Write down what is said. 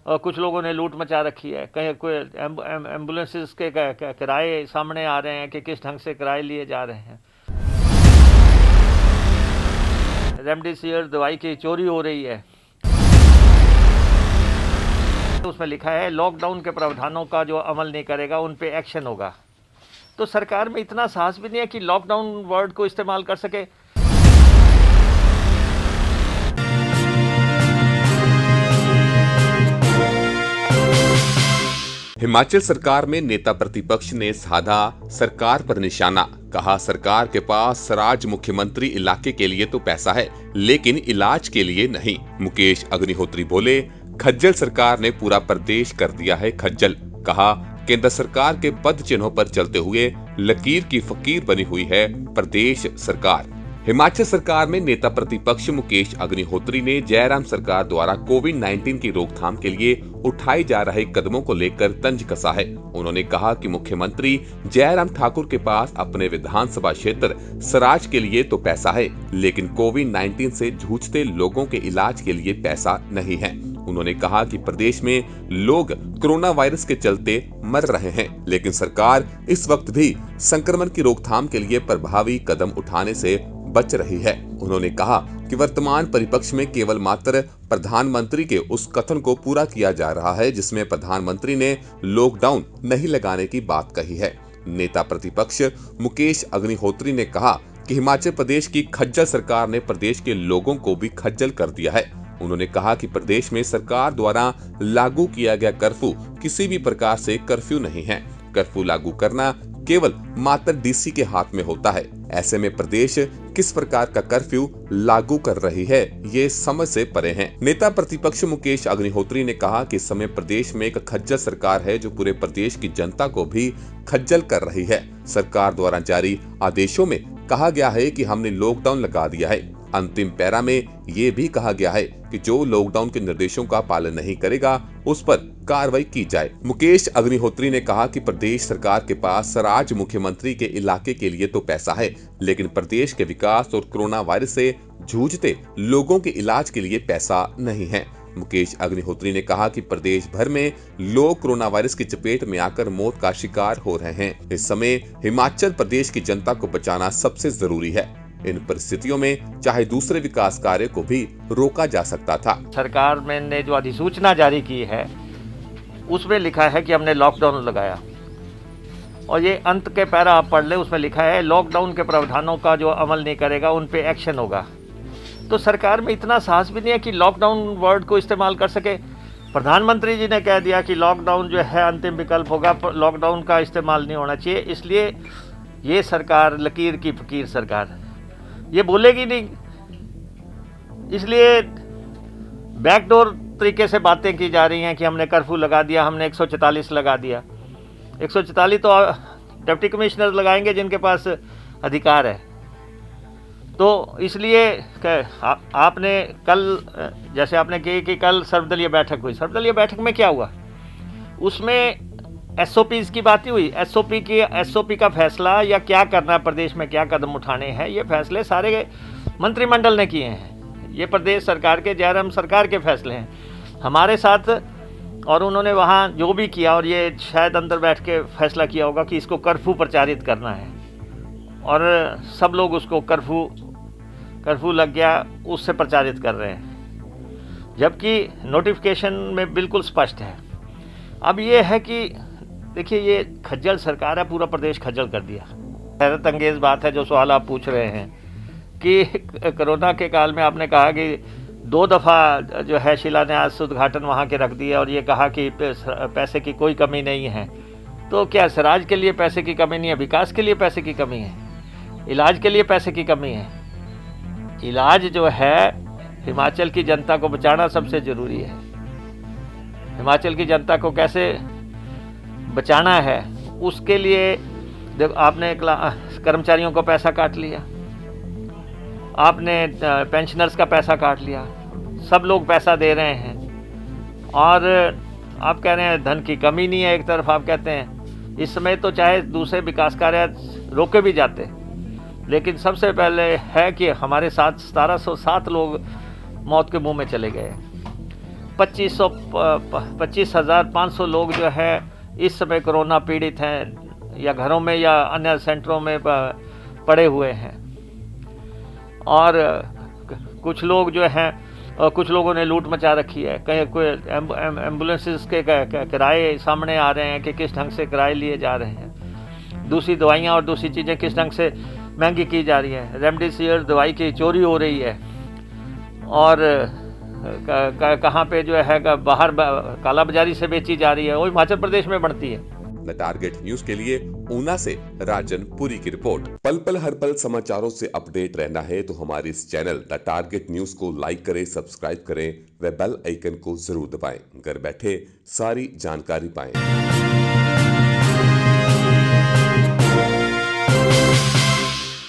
और कुछ लोगों ने लूट मचा रखी है। कहीं कोई एम्बुलेंसेस के किराए सामने आ रहे हैं कि किस ढंग से किराए लिए जा रहे हैं। रेमडेसिविर दवाई की चोरी हो रही है। उसमें लिखा है लॉकडाउन के प्रावधानों का जो अमल नहीं करेगा उन पे एक्शन होगा। तो सरकार में इतना साहस भी नहीं है कि लॉकडाउन वर्ड को इस्तेमाल कर सके। हिमाचल सरकार में नेता प्रतिपक्ष ने साधा सरकार पर निशाना। कहा सरकार के पास राज्य मुख्यमंत्री इलाके के लिए तो पैसा है लेकिन इलाज के लिए नहीं। मुकेश अग्निहोत्री बोले खज्जल सरकार ने पूरा प्रदेश कर दिया है खज्जल। कहा केंद्र सरकार के पद चिन्हों पर चलते हुए लकीर की फकीर बनी हुई है प्रदेश सरकार। हिमाचल सरकार में नेता प्रतिपक्ष मुकेश अग्निहोत्री ने जयराम सरकार द्वारा कोविड-19 की रोकथाम के लिए उठाए जा रहे कदमों को लेकर तंज कसा है। उन्होंने कहा कि मुख्यमंत्री जयराम ठाकुर के पास अपने विधानसभा क्षेत्र सराज के लिए तो पैसा है लेकिन कोविड-19 से जूझते लोगों के इलाज के लिए पैसा नहीं है। उन्होंने कहा कि प्रदेश में लोग कोरोना वायरस के चलते मर रहे हैं लेकिन सरकार इस वक्त भी संक्रमण की रोकथाम के लिए प्रभावी कदम उठाने से बच रही है। उन्होंने कहा कि वर्तमान परिपक्ष में केवल मात्र प्रधानमंत्री के उस कथन को पूरा किया जा रहा है जिसमें प्रधानमंत्री ने लॉकडाउन नहीं लगाने की बात कही है। नेता प्रतिपक्ष मुकेश अग्निहोत्री ने कहा कि हिमाचल प्रदेश की खज्जल सरकार ने प्रदेश के लोगों को भी खज्जल कर दिया है। उन्होंने कहा कि प्रदेश में सरकार द्वारा लागू किया गया कर्फ्यू किसी भी प्रकार से कर्फ्यू नहीं है। कर्फ्यू लागू करना केवल मात्र डीसी के हाथ में होता है। ऐसे में प्रदेश किस प्रकार का कर्फ्यू लागू कर रही है ये समझ से परे हैं। नेता प्रतिपक्ष मुकेश अग्निहोत्री ने कहा कि इस समय प्रदेश में एक खज्जल सरकार है जो पूरे प्रदेश की जनता को भी खज्जल कर रही है। सरकार द्वारा जारी आदेशों में कहा गया है कि हमने लॉकडाउन लगा दिया है। अंतिम पैरा में ये भी कहा गया है कि जो लॉकडाउन के निर्देशों का पालन नहीं करेगा उस पर कार्रवाई की जाए। मुकेश अग्निहोत्री ने कहा कि प्रदेश सरकार के पास राज्य मुख्यमंत्री के इलाके के लिए तो पैसा है लेकिन प्रदेश के विकास और कोरोना वायरस से जूझते लोगों के इलाज के लिए पैसा नहीं है। मुकेश अग्निहोत्री ने कहा कि प्रदेश भर में लोग कोरोना वायरस की चपेट में आकर मौत का शिकार हो रहे हैं। इस समय हिमाचल प्रदेश की जनता को बचाना सबसे जरूरी है। इन परिस्थितियों में चाहे दूसरे विकास कार्य को भी रोका जा सकता था। सरकार ने जो अधिसूचना जारी की है उसमें लिखा है कि हमने लॉकडाउन लगाया और ये अंत के पैरा आप पढ़ ले, उसमें लिखा है लॉकडाउन के प्रावधानों का जो अमल नहीं करेगा उन पे एक्शन होगा। तो सरकार में इतना साहस भी नहीं है कि लॉकडाउन वर्ड को इस्तेमाल कर सके। प्रधानमंत्री जी ने कह दिया कि लॉकडाउन जो है अंतिम विकल्प होगा, लॉकडाउन का इस्तेमाल नहीं होना चाहिए। इसलिए ये सरकार लकीर की फकीर सरकार ये बोलेगी नहीं, इसलिए बैकडोर तरीके से बातें की जा रही हैं कि हमने कर्फ्यू लगा दिया, हमने 144 लगा दिया। 144 तो डिप्टी कमिश्नर लगाएंगे जिनके पास अधिकार है। तो इसलिए आपने कल जैसे आपने कही कि कल सर्वदलीय बैठक हुई, सर्वदलीय बैठक में क्या हुआ? उसमें एसओपीज़ की बात ही हुई। एसओपी का फैसला या क्या करना है प्रदेश में, क्या कदम उठाने हैं, ये फैसले सारे मंत्रिमंडल ने किए हैं। ये प्रदेश सरकार के जयराम सरकार के फैसले हैं हमारे साथ। और उन्होंने वहाँ जो भी किया और ये शायद अंदर बैठ के फैसला किया होगा कि इसको कर्फ्यू प्रचारित करना है और सब लोग उसको कर्फ्यू लग गया उससे प्रचारित कर रहे हैं, जबकि नोटिफिकेशन में बिल्कुल स्पष्ट है। अब ये है कि देखिए ये खज्जल सरकार है, पूरा प्रदेश खज्जल कर दिया। हैरत अंगेज बात है जो सवाल आप पूछ रहे हैं कि कोरोना के काल में आपने कहा कि 2 दफ़ा जो है शिलान्यास उद्घाटन वहाँ के रख दिया और ये कहा कि पैसे की कोई कमी नहीं है। तो क्या सराज के लिए पैसे की कमी नहीं है? विकास के लिए पैसे की कमी है? इलाज के लिए पैसे की कमी है? इलाज जो है हिमाचल की जनता को बचाना सबसे ज़रूरी है। हिमाचल की जनता को कैसे बचाना है उसके लिए देखो, आपने कर्मचारियों को पैसा काट लिया, आपने पेंशनर्स का पैसा काट लिया, सब लोग पैसा दे रहे हैं और आप कह रहे हैं धन की कमी नहीं है। एक तरफ आप कहते हैं इस समय तो चाहे दूसरे विकास कार्य रोके भी जाते, लेकिन सबसे पहले है कि हमारे साथ 1707 लोग मौत के मुंह में चले गए। 25,500 लोग जो है इस समय कोरोना पीड़ित हैं या घरों में या अन्य सेंटरों में पड़े हुए हैं। और कुछ लोग जो हैं, कुछ लोगों ने लूट मचा रखी है। कहीं कोई एम्बुलेंसेस के किराए सामने आ रहे हैं कि किस ढंग से किराए लिए जा रहे हैं। दूसरी दवाइयाँ और दूसरी चीज़ें किस ढंग से महंगी की जा रही हैं। रेमडेसिविर दवाई की चोरी हो रही है और कहाँ पे जो है बाहर काला बाजारी से बेची जा रही है, वो हिमाचल प्रदेश में बढ़ती है। द टारगेट न्यूज के लिए ऊना से राजन पुरी की रिपोर्ट। पल पल हर पल समाचारों से अपडेट रहना है तो हमारे इस चैनल द टारगेट न्यूज को लाइक करें, सब्सक्राइब करें व बेल आइकन को जरूर दबाएं। घर बैठे सारी जानकारी पाएं।